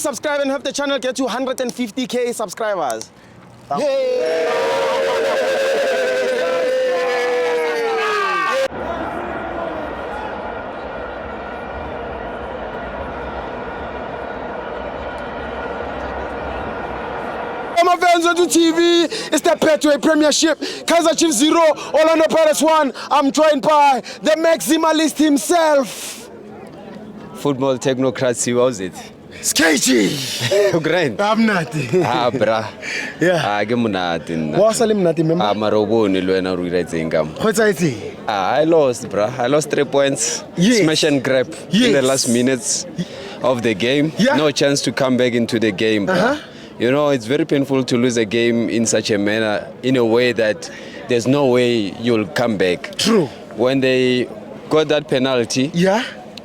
Subscribe and help the channel get to 150k subscribers. Yay! FANS Wethu TV, it's the Pathway Premiership. Kaizer Chiefs 0, Orlando Pirates 1. I'm joined by the maximalist himself. Football technocracy, was it? Sketchy. Great. I'm not. Bra. Yeah. Give me nothing. What's I'm not remember? Maroboni Luena Ruizingam. What's I say? I lost, bra. I lost 3 points. Yes. Smash and grab in the last minutes of the game. Yeah. No chance to come back into the game. You know, it's very painful to lose a game in such a manner, in a way that there's no way you'll come back. True. When they got that penalty,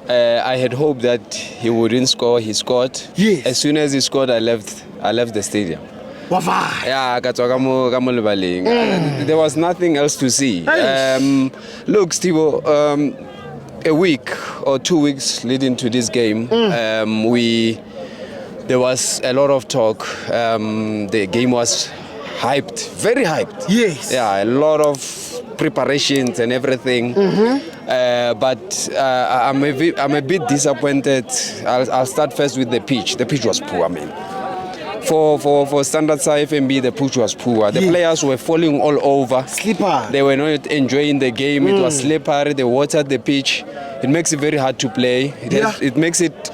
I had hoped that he wouldn't score. He scored. Yes. As soon as he scored, I left the stadium. Yeah, there was nothing else to see. Look, Steve, a week or 2 weeks leading to this game, there was a lot of talk. The game was hyped, very hyped. Yes. Yeah, a lot of preparations and everything. But I'm a bit disappointed. I'll start first with the pitch. The pitch was poor, man. For standard FMB, the pitch was poor. The players were falling all over. Slipper. They were not enjoying the game. It was slippery. They watered the pitch. It makes it very hard to play. It makes it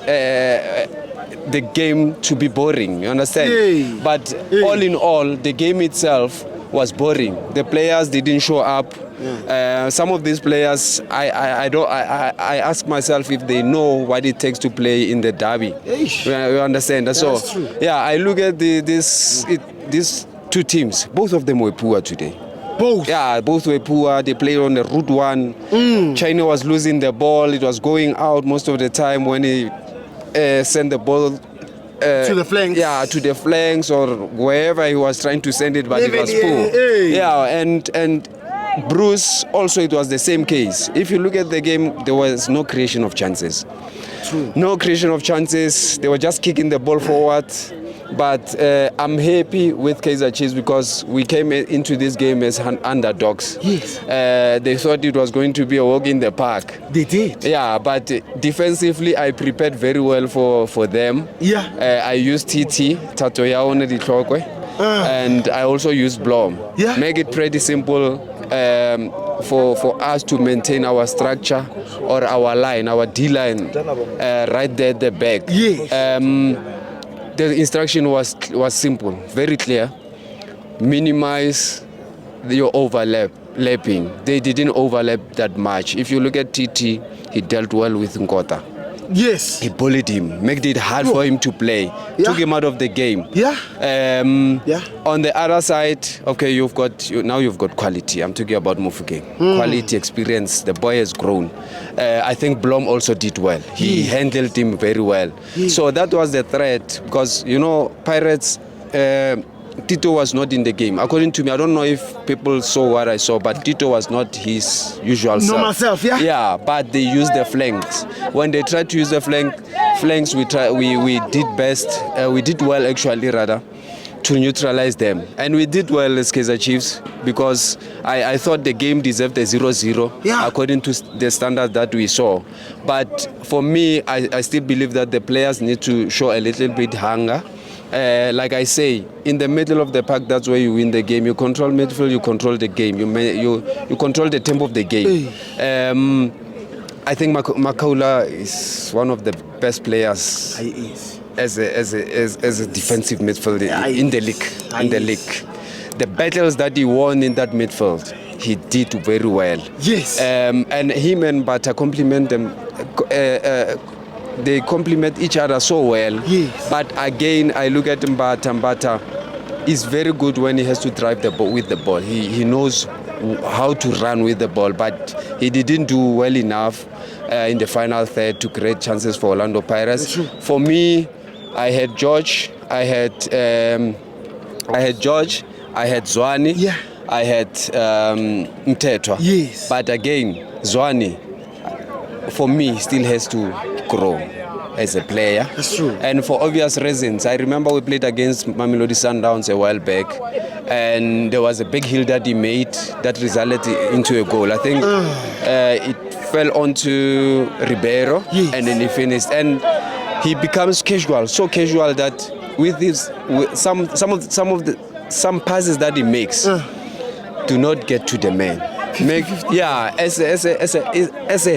the game to be boring. You understand? But all in all, the game itself was boring. The players didn't show up. Some of these players, I ask myself if they know what it takes to play in the derby. You understand? That's so true. yeah, I look at these two teams. Both of them were poor today. Both? Yeah, both were poor. They played on the route one. China was losing the ball. It was going out most of the time when he sent the ball to the flanks. Yeah, to the flanks or wherever he was trying to send it, but it was poor. Yeah, and Bruce also, it was the same case. If you look at the game, there was no creation of chances. True. No creation of chances. They were just kicking the ball forward. But I'm happy with Kaizer Chiefs because we came into this game as underdogs. Yes. They thought it was going to be a walk in the park. They did. Yeah, but defensively, I prepared very well for them. Yeah. I used TT, Tatoyaone Ditlokwe, and I also used Blom. Yeah. Make it pretty simple for us to maintain our structure or our line, our D-line, right there at the back. Yes. The instruction was simple, very clear. Minimize your overlapping. They didn't overlap that much. If you look at TT, he dealt well with Nkota. Yes. He bullied him, made it hard for him to play, took him out of the game. On the other side, okay, you've got quality. I'm talking about Mufuke. Quality, experience. The boy has grown. I think Blom also did well. He handled him very well. So that was the threat because, you know, Pirates, Tito was not in the game. According to me, I don't know if people saw what I saw, but Tito was not his usual self. Normal self, yeah? Yeah, but they used the flanks. When they tried to use the flanks, we did best. We did well, actually, rather, to neutralize them. And we did well as Kaizer Chiefs because I thought the game deserved a 0-0 according to the standard that we saw. But for me, I still believe that the players need to show a little bit hunger. Like I say, in the middle of the park, that's where you win the game. You control midfield, you control the game. You control the tempo of the game. I think Makhaula is one of the best players as a defensive midfielder in the league. The battles that he won in that midfield, he did very well. Yes. And him and Bata complement them. They complement each other so well. Yes. But again, I look at Mbata is very good when he has to drive the ball with the ball. He knows how to run with the ball, but he didn't do well enough in the final third to create chances for Orlando Pirates. For me, I had George, I had Zwani, I had Mtetwa. Yes. But again, Zwani, for me, still has to grow. as a player. That's true. And for obvious reasons, I remember we played against Mamelodi Sundowns a while back, and there was a big hill that he made that resulted into a goal. I think it fell onto Ribeiro, Yes. and then he finished. And he becomes casual, so casual that with some passes that he makes do not get to the man. As a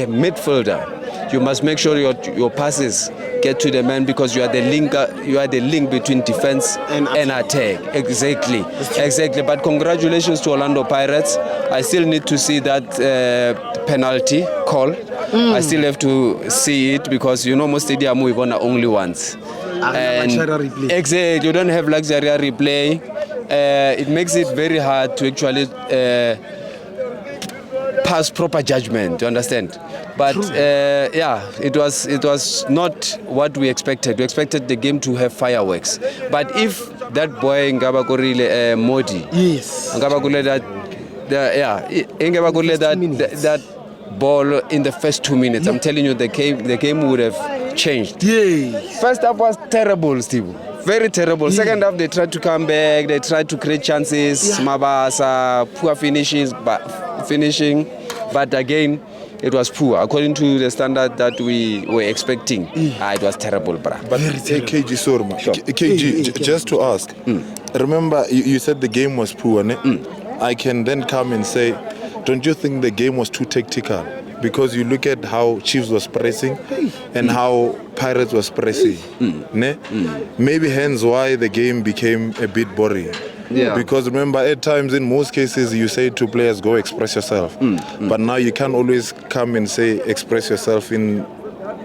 midfielder, you must make sure your passes get to the man, because you are the link between defense and attack. Exactly. But congratulations to Orlando Pirates. I still need to see that penalty call. I still have to see it, because most stadium we won only once. And exactly, you don't have luxury replay. It makes it very hard to actually pass proper judgment. You understand? But it was not what we expected. We expected the game to have fireworks. But if that boy Ngabakorile Modi, yes, Ngabakorile that ball in the first 2 minutes, I'm telling you, the game would have changed. Yes. First half was terrible, Steve. Very terrible. Yeah. Second half, they tried to come back. They tried to create chances. Yeah. Mabasa, poor finishing. But again, it was poor. According to the standard that we were expecting, it was terrible, bruh. But KG, Sorma. Sure. KG, just to ask, remember you said the game was poor, ne? I can then come and say, don't you think the game was too tactical? Because you look at how Chiefs was pressing and how Pirates was pressing. Ne? Maybe hence why the game became a bit boring. Yeah. Because remember, at times, in most cases, you say to players, go express yourself. But now you can't always come and say, express yourself in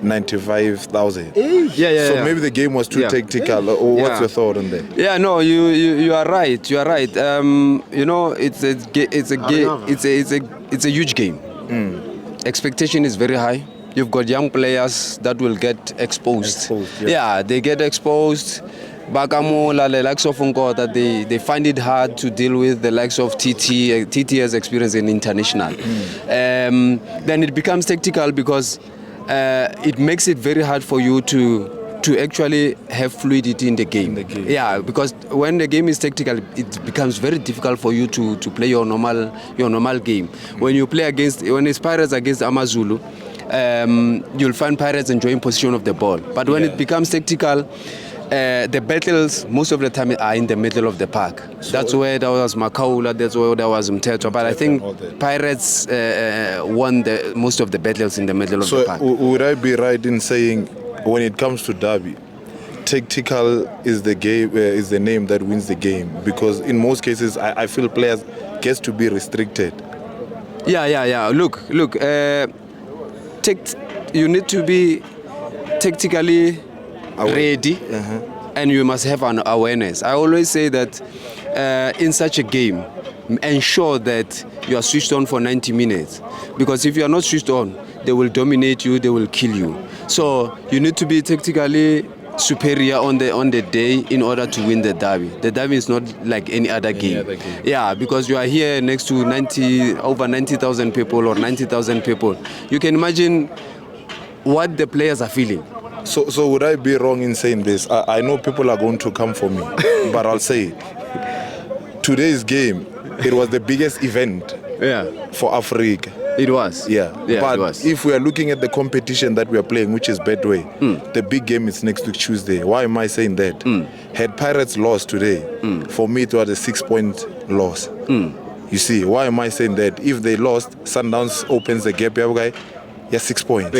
95,000. So maybe the game was too tactical. Or what's your thought on that? Yeah, no, you are right. You are right. It's a huge game. Expectation is very high. You've got young players that will get exposed. They get exposed. Bakamola, the likes of Unko, that they find it hard to deal with the likes of TT. TT has experience in international. Then it becomes tactical, because it makes it very hard for you to actually have fluidity in the game. Yeah, because when the game is tactical, it becomes very difficult for you to play your normal game. When it's Pirates against Amazulu, you'll find Pirates enjoying position of the ball. But when it becomes tactical, the battles most of the time are in the middle of the park. So that's where there was Makhaula, that's where there was Mteto. But I think Pirates won most of the battles in the middle of the park. So would I be right in saying, when it comes to derby, tactical is the game, is the name that wins the game? Because in most cases, I feel players gets to be restricted. Yeah. Look. You need to be tactically ready, and you must have an awareness. I always say that in such a game, ensure that you are switched on for 90 minutes. Because if you are not switched on, they will dominate you, they will kill you. So you need to be tactically superior on the day in order to win the derby. The derby is not like any other game. Yeah, because you are here next to over 90,000 people or 90,000 people. You can imagine what the players are feeling. So would I be wrong in saying this? I know people are going to come for me, but I'll say it. Today's game, it was the biggest event for Africa. It was. Yeah, but it was. If we are looking at the competition that we are playing, which is Bedway, the big game is next week Tuesday. Why am I saying that? Had Pirates lost today, for me it was a 6-point loss. You see, why am I saying that? If they lost, Sundowns opens the gap. 6 points.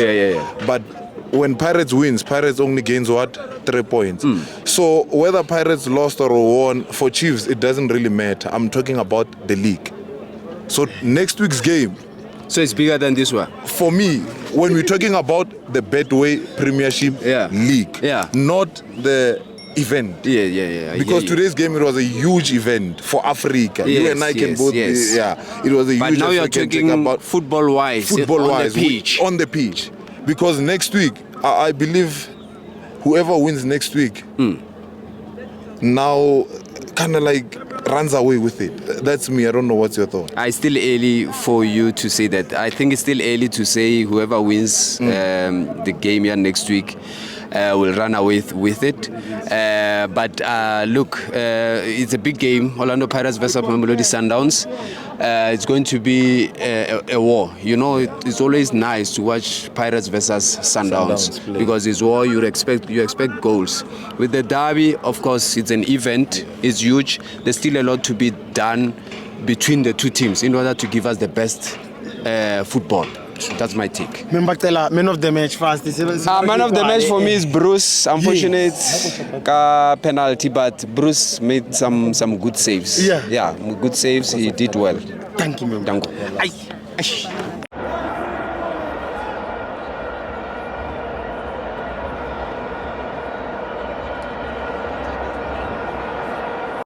But when Pirates wins, Pirates only gains what? 3 points. So whether Pirates lost or won, for Chiefs, it doesn't really matter. I'm talking about the league. So next week's game. So it's bigger than this one? For me, when we're talking about the Betway Premiership League, not the event. Because today's game, it was a huge event for Africa. You and I can both be, it was a huge event. But now you're talking about football-wise, on the pitch. Because next week, I believe whoever wins next week now kind of like runs away with it. That's me. I don't know what's your thought. It's still early for you to say that. I think it's still early to say whoever wins the game here next week. will run away with it. But look, it's a big game. Orlando Pirates versus Mamelodi Sundowns. It's going to be a war. You know, it's always nice to watch Pirates versus Sundowns because it's war. You expect goals. With the derby, of course, it's an event. It's huge. There's still a lot to be done between the two teams in order to give us the best football. That's my take. Man of the match first. Man of the match for me is Bruce. Unfortunate penalty, but Bruce made some good saves. Yeah, good saves. He did well. Thank you, man. Thank you.